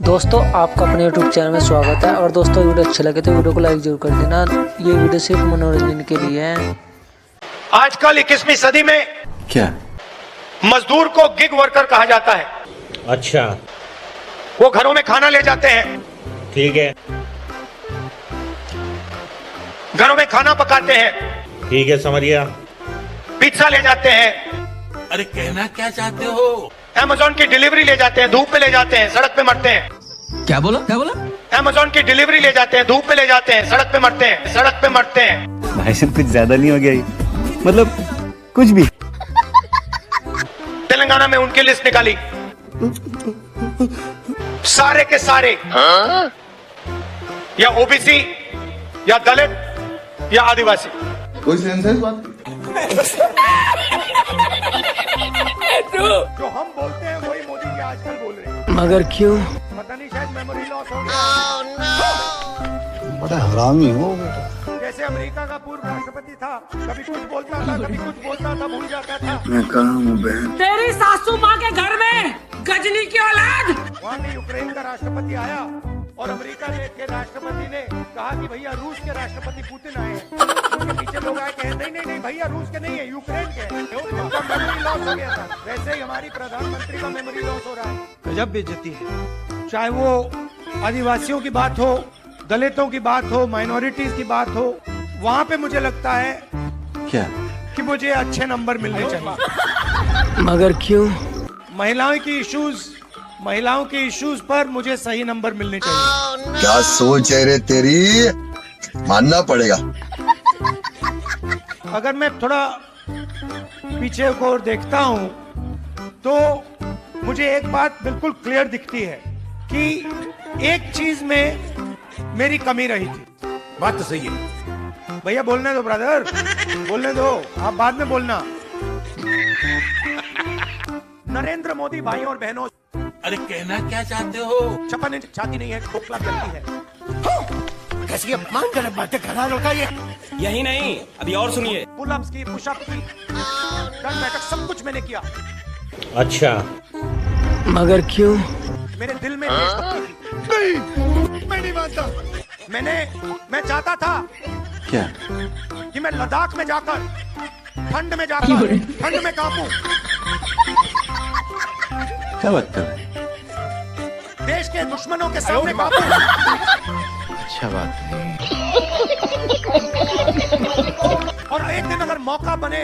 दोस्तों आपका अपने YouTube चैनल में स्वागत है। और दोस्तों वीडियो अच्छा लगे तो वीडियो को लाइक जरूर कर देना। ये वीडियो सिर्फ मनोरंजन के लिए है। आजकल 21वीं सदी में क्या मजदूर को गिग वर्कर कहा जाता है। अच्छा, वो घरों में खाना ले जाते हैं, ठीक है, घरों में खाना पकाते हैं, ठीक है, समझ गया। पिज्जा ले जाते हैं, अरे कहना क्या चाहते हो? अमेज़न की डिलीवरी ले जाते हैं, धूप पे ले जाते हैं, सड़क पे मरते हैं। क्या बोला? अमेज़न की डिलीवरी ले जाते हैं, धूप पे ले जाते हैं, सड़क पे मरते हैं, सड़क पे मरते हैं। भाई साहब कुछ ज्यादा नहीं हो गया ये? मतलब कुछ भी। तेलंगाना में उनकी लिस्ट निकाली, सारे के सारे या ओबीसी या दलित या आदिवासी। कोई सेंस है इस बात की? जो हम बोलते हैं वही मोदी जी आजकल बोल रहे हैं। मगर क्यों? पता नहीं, शायद मेमोरी लॉस हो गया। बड़ा हरामी हो बेटा। जैसे अमेरिका का पूर्व राष्ट्रपति था, कभी कुछ बोलता था, कभी कुछ बोलता था, भूल जाता था। मैं कहाँ हूँ बहन? तेरी सासू माँ के घर में गजनी की औलाद। वहाँ के यूक्रेन का राष्ट्रपति आया और अमेरिका के राष्ट्रपति ने कहा कि भैया रूस के राष्ट्रपति पुतिन आए हैं। उनके पीछे लोग आए, कहे नहीं नहीं नहीं भैया रूस के नहीं है, यूक्रेन के हैं। उनका मेमोरी लॉस हो गया था। वैसे ही हमारी प्रधानमंत्री का मेमोरी लॉस हो रहा है। गजब बेइज्जती है। चाहे वो आदिवासियों की बात हो, दलितों की बात हो, माइनॉरिटीज की बात हो, वहाँ पे मुझे लगता है क्या कि मुझे अच्छे नंबर मिलने चाहिए। मगर क्यों? महिलाओं की इश्यूज पर मुझे सही नंबर मिलने चाहिए। क्या सोच है रे तेरी? मानना पड़ेगा। अगर मैं थोड़ा पीछे को देखता हूँ तो मुझे एक बात बिल्कुल क्लियर दिखती है कि एक चीज में मेरी कमी रही थी। बात तो सही है भैया, बोलने दो ब्रदर, बोलने दो, आप बाद में बोलना। नरेंद्र मोदी भाइयों और बहनों, अरे कहना क्या चाहते हो? छप्पन छाती नहीं है, खोखला करती है। कैसी अपमानजनक बातें कर रहा है लड़का ये। यही नहीं, अभी और सुनिए। पुलअप्स की, पुशअप की, डंड बैठक सब कुछ मैंने किया। अच्छा, मगर क्यों? मेरे दिल में देशभक्ति थी। नहीं, मैं नहीं मानता। मैं चाहता था क्या कि मैं लद्दाख में जाकर ठंड में कांपूं। क्या बात कर रहे हैं? देश के दुश्मनों के सामने कांपूं। अच्छा बात है। और एक दिन अगर मौका बने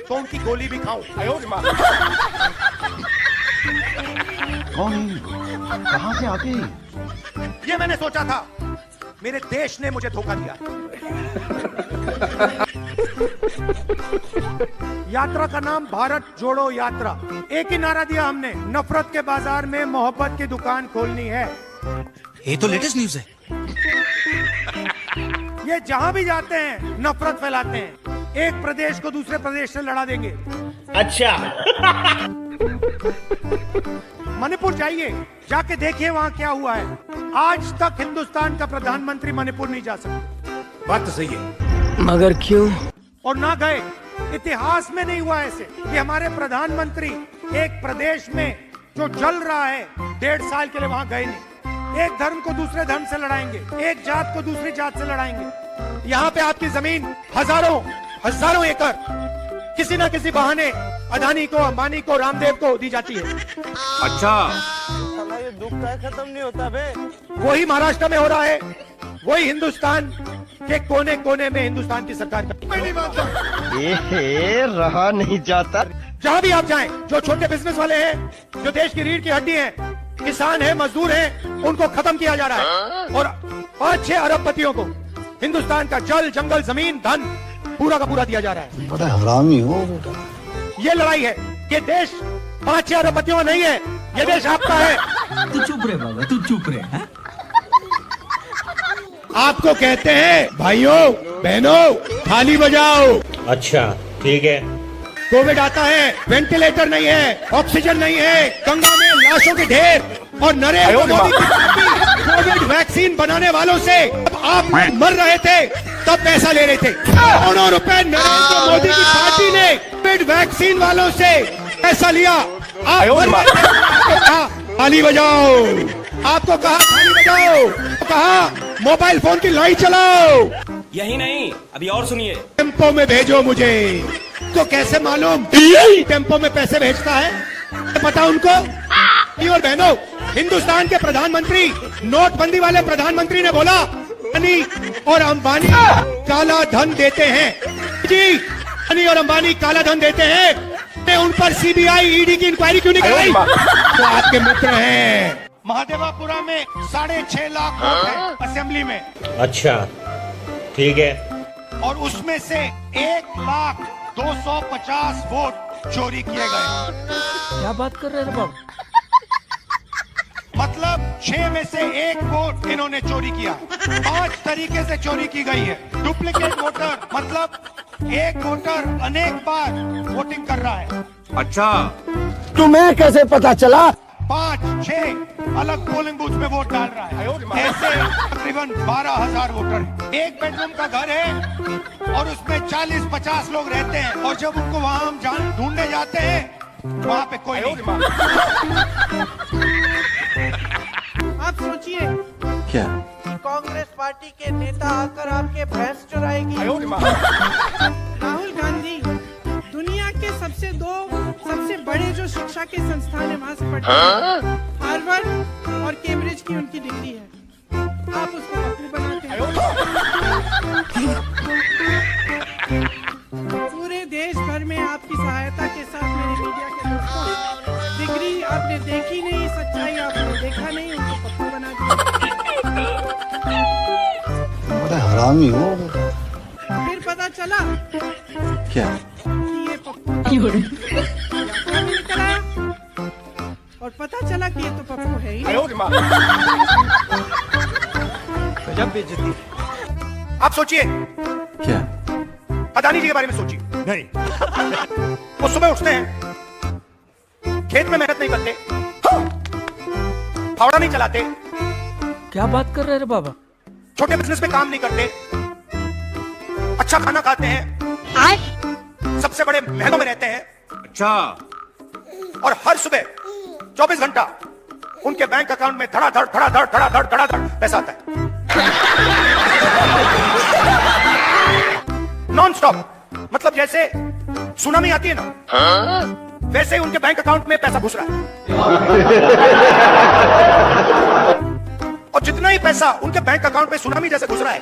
तो उनकी गोली भी खाऊं। कौन? कहाँ से आते? ये मैंने सोचा था। मेरे देश ने मुझे धोखा दिया। यात्रा का नाम भारत जोड़ो यात्रा। एक ही नारा दिया हमने, नफरत के बाजार में मोहब्बत की दुकान खोलनी है। ये तो लेटेस्ट न्यूज है। ये जहां भी जाते हैं नफरत फैलाते हैं। एक प्रदेश को दूसरे प्रदेश से लड़ा देंगे। अच्छा। मणिपुर जाइए, जाके देखिए वहां क्या हुआ है। आज तक हिंदुस्तान का प्रधानमंत्री मणिपुर नहीं जा सकता। बात तो सही है। मगर क्यों? और ना गए। इतिहास में नहीं हुआ ऐसे कि हमारे प्रधानमंत्री एक प्रदेश में जो जल रहा है 1.5 साल के लिए वहां गए नहीं। एक धर्म को दूसरे धर्म से लड़ाएंगे, एक जात को दूसरी जात से लड़ाएंगे। यहाँ पे आपकी जमीन हजारों एकड़ किसी ना किसी बहाने अदानी को, अंबानी को, रामदेव को दी जाती है। अच्छा, ये दुख का खत्म नहीं होता बे। वही महाराष्ट्र में हो रहा है, वही हिंदुस्तान के कोने कोने में हिंदुस्तान की सरकार का। मैं नहीं मानता। रहा नहीं जाता। जहाँ भी आप जाएं, जो छोटे बिजनेस वाले हैं, जो देश की रीढ़ की हड्डी हैं, किसान हैं, मजदूर हैं, उनको खत्म किया जा रहा है। और 5-6 अरबपतियों को हिंदुस्तान का जल, जंगल, जमीन, धन पूरा का पूरा दिया जा रहा है। बड़ा हरामी हो बेटा। ये लड़ाई है। ये देश 5-6 अरबपतियों का नहीं है, ये देश आपका है। तू चुप रहे बाबा, तू चुप रहे। आपको कहते हैं भाइयों बहनों, थाली बजाओ। अच्छा, ठीक है। कोविड आता है, वेंटिलेटर नहीं है, ऑक्सीजन नहीं है, गंगा में लाशों के ढेर। और नरेंद्र मोदी की पार्टी कोविड वैक्सीन बनाने वालों से आप मर रहे थे तब पैसा ले रहे थे। करोड़ों रुपए नरेंद्र मोदी की पार्टी ने कोविड वैक्सीन वालों से पैसा लिया। आप थाली बजाओ। आपको कहा थाली बजाओ, कहा मोबाइल फोन की लाइट चलाओ, यही नहीं, अभी और सुनिए। टेम्पो में भेजो मुझे। तो कैसे मालूम टेम्पो में पैसे भेजता है? पता उनको? और बहनों, हिंदुस्तान के प्रधानमंत्री, नोटबंदी वाले प्रधानमंत्री ने बोला अनी और अंबानी काला धन देते हैं। जी, अनी और अंबानी काला धन देते हैं, उन पर सीबीआई ईडी की इंक्वायरी क्यों नहीं कराई? तो आपके मित्र हैं। महादेवापुरा में 6.5 लाख वोट है असेंबली में। अच्छा, ठीक है। और उसमें से 1,250 वोट चोरी किए गए। क्या बात कर रहे हैं बाबा? मतलब 6 में से 1 वोट इन्होंने चोरी किया। 5 तरीके से चोरी की गई है। डुप्लीकेट वोटर मतलब एक वोटर अनेक बार वोटिंग कर रहा है। अच्छा, तुम्हें कैसे पता चला? 5-6 अलग पोलिंग बूथ में वोट डाल रहा है। ऐसे तकरीबन 12,000 वोटर हैं। एक बेडरूम का घर है और उसमें 40-50 लोग रहते हैं, और जब उनको वहां हम ढूंढने जाते हैं वहां पे कोई नहीं। आप सोचिए क्या? कांग्रेस पार्टी के नेता आकर आपके भैंस चुराएगी। राहुल गांधी दुनिया के सबसे बड़े जो शिक्षा के संस्थान है वहां से पढ़ते हैं। हार्वर्ड और कैम्ब्रिज की उनकी डिग्री है। आप उसको पप्पू बनाते हैं। पूरे देश भर में आपकी सहायता के साथ मेरे मीडिया के दोस्तों, डिग्री आपने देखी नहीं, सच्चाई आपने देखा नहीं, उनको पप्पू बना दिया। बड़ा हरामी हो। फिर पता चला क्या? कि ये पप्पू निकल आया, और पता चला कि ये तो पप्पू है ही। गजब बेइज्जती। आप सोचिए, क्या? अदानी जी के बारे में सोचिए। नहीं, वो सुबह उठते हैं, खेत में मेहनत नहीं करते, फावड़ा नहीं चलाते, क्या बात कर रहे हैं बाबा? छोटे बिजनेस में काम नहीं करते, अच्छा खाना खाते हैं, सबसे बड़े महलों में रहते हैं। अच्छा, और हर सुबह 24 घंटा उनके बैंक अकाउंट में धड़ाधड़ धड़ाधड़ धड़ाधड़ धड़ाधड़ पैसा आता है, नॉन स्टॉप। मतलब जैसे सुनामी आती है ना, वैसे ही उनके बैंक अकाउंट में पैसा घुस रहा है। और जितना ही पैसा उनके बैंक अकाउंट में सुनामी जैसे घुस रहा है,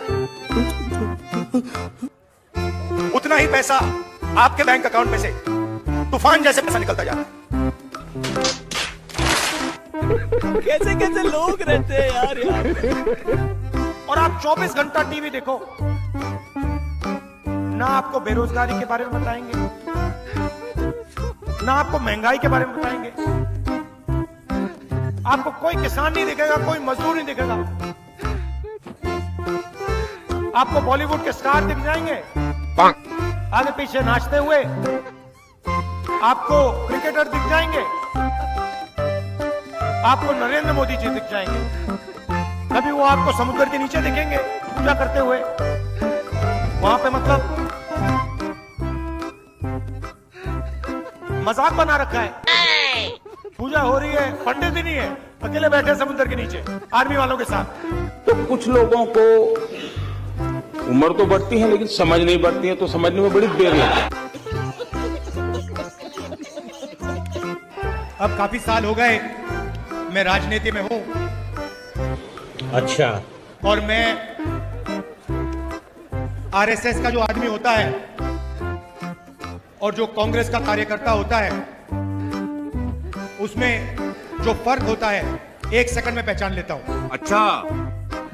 उतना ही पैसा आपके बैंक अकाउंट में से तूफान जैसे पैसा निकलता जा रहा है। कैसे कैसे लोग रहते हैं यार। और आप 24 घंटा टीवी देखो, ना आपको बेरोजगारी के बारे में बताएंगे, ना आपको महंगाई के बारे में बताएंगे। आपको कोई किसान नहीं दिखेगा, कोई मजदूर नहीं दिखेगा। आपको बॉलीवुड के स्टार दिख जाएंगे आगे पीछे नाचते हुए, आपको क्रिकेटर दिख जाएंगे, आपको नरेंद्र मोदी जी दिख जाएंगे। कभी वो आपको समुद्र के नीचे दिखेंगे पूजा करते हुए, वहां पे मतलब मजाक बना रखा है। पूजा हो रही है, पंडित भी नहीं है, अकेले बैठे समुद्र के नीचे आर्मी वालों के साथ। तो कुछ लोगों को उम्र तो बढ़ती है लेकिन समझ नहीं बढ़ती है, तो समझने में बड़ी देर लगती है। अब काफी साल हो गए मैं राजनीति में हूं, अच्छा, और मैं आरएसएस का जो आदमी होता है और जो कांग्रेस का कार्यकर्ता होता है, उसमें जो फर्क होता है 1 सेकंड में पहचान लेता हूं। अच्छा,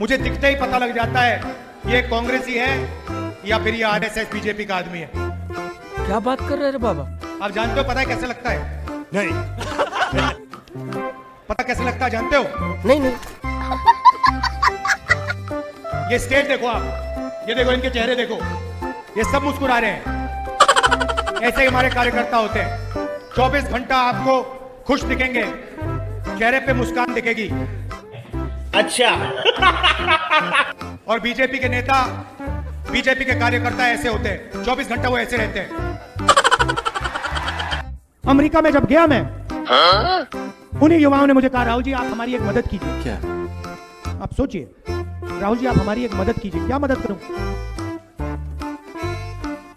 मुझे दिखते ही पता लग जाता है ये कांग्रेसी है या फिर ये आरएसएस बीजेपी का आदमी है। क्या बात कर रहे हैं बाबा? आप जानते हो पता है कैसे लगता है? नहीं। पता कैसे लगता है जानते हो? नहीं। ये स्टेज देखो आप, ये देखो इनके चेहरे देखो, ये सब मुस्कुरा रहे हैं। ऐसे ही हमारे कार्यकर्ता होते हैं। 24 घंटा आपको खुश दिखेंगे, चेहरे पे मुस्कान दिखेगी। अच्छा। और बीजेपी के नेता, बीजेपी के कार्यकर्ता ऐसे होते हैं, 24 घंटा वो ऐसे रहते हैं। अमेरिका में जब गया मैं, उन्हीं युवाओं ने मुझे कहा, राहुल जी आप हमारी एक मदद कीजिए। क्या? आप सोचिए, राहुल जी आप हमारी एक मदद कीजिए। क्या मदद करूं?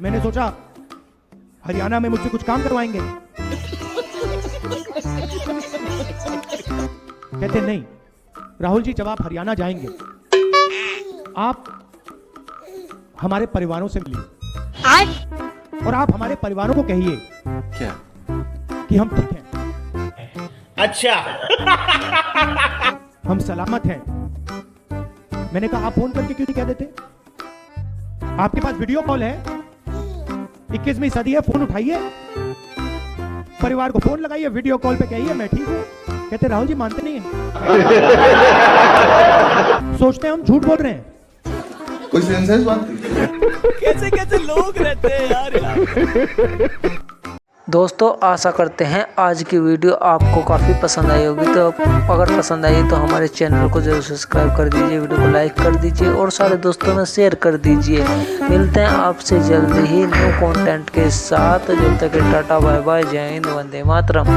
मैंने सोचा हरियाणा में मुझसे कुछ काम करवाएंगे। कहते नहीं राहुल जी, जब आप हरियाणा जाएंगे आप हमारे परिवारों से मिलिए और आप हमारे परिवारों को कहिए क्या? कि हम ठीक हैं, अच्छा। हम सलामत हैं। मैंने कहा आप फोन करके क्यों नहीं कह देते? आपके पास वीडियो कॉल है, 21वीं सदी है, फोन उठाइए, परिवार को फोन लगाइए, वीडियो कॉल पे कहिए मैं ठीक हूं। कहते राहुल जी मानते नहीं हैं। सोचते हैं हम झूठ बोल रहे हैं। कोई सेंस है इस बात की? कैसे कैसे लोग रहते हैं यार। दोस्तों आशा करते हैं आज की वीडियो आपको काफ़ी पसंद आई होगी। तो अगर पसंद आई तो हमारे चैनल को जरूर सब्सक्राइब कर दीजिए, वीडियो को लाइक कर दीजिए और सारे दोस्तों में शेयर कर दीजिए। मिलते हैं आपसे जल्दी ही न्यू कंटेंट के साथ। जब तक टाटा बाय बाय, जय हिंद, वंदे मातरम।